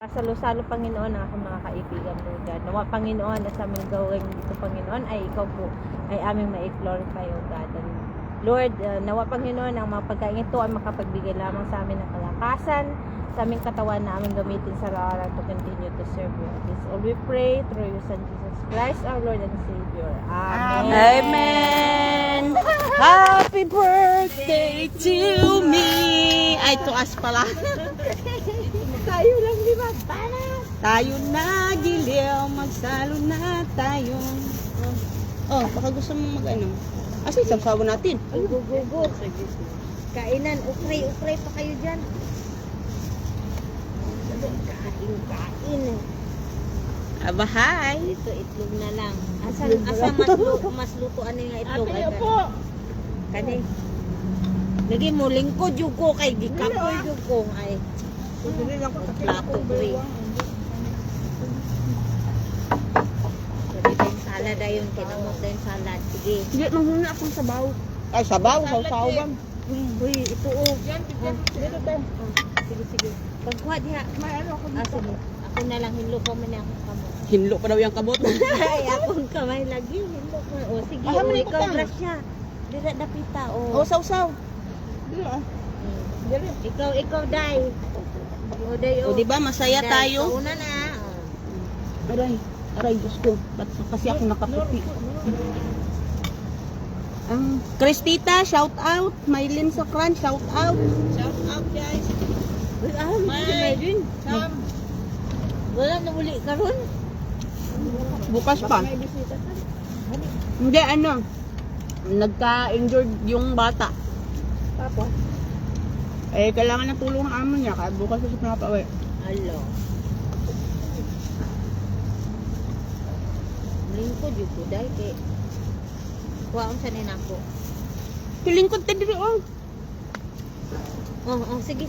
Salo-salo, Panginoon, ang aking mga kaibigan, Lord God. Nawa, Panginoon, at sa aming gawin dito, Panginoon, ay ikaw po ay aming ma-glorify, O God. And Lord, nawa, Panginoon, ang mga pagkain ito ay makapagbigay lamang sa amin ng kalakasan, sa aming katawan na aming gamitin sa araw to continue to serve you. This all we pray through your Son, Jesus Christ, our Lord and Savior. Amen. Amen. Happy birthday to me. Ay, to us pala. Tayo lang, di ba? Tayo na, giliw, magsalo na tayo. Oh, baka gusto mo mag-ano. Asa isang natin? Ay, go. Kainan, ukray pa kayo dyan. Kain. Abahay. Ito, itlog na lang. Asa mas lutuan nga itlog. Ate, po. Kani. Lagi mo, lingkod yung ko kay gikapoy yung ko. Ay, plato gray. Pwede tayong salad ayun. Kinamot tayong salad. Sige. Hindi, manghuna akong sabaw. Ay, sabaw, sausawan. Uy, ito oh. Dito tayo. Sige. Pagkuha diha. Sige. Ako na lang, hinlo pa man ako kamot. Hinlo pa daw yung kabot. Ay, akong kamay lagi. Hinlo pa. O, sige. Ah, O, may ikaw butang. brush siya. Dira dapita. Oh, O. sausaw. Dito ah. Ikaw, Day. O, Day, O, di ba masaya Day, tayo? Una na. Aray, Diyos ko. Ba't kasi ako nakaputi? Cristita, shout out. Maylin Sokran, shout out. Shout out, guys. May din. Wala na uli karon. Bukas pa. Hindi, ano. Nagka-injured yung bata. Tapos? Eh, kailangan ng tulong ng amo niya. Kaya bukas kasi pinapauwi. Alo. Lingkod yung kuday kay kuwaon sa ninako. Kilingkod tayo dito, oh. Oh, sige.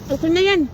Okay na yan.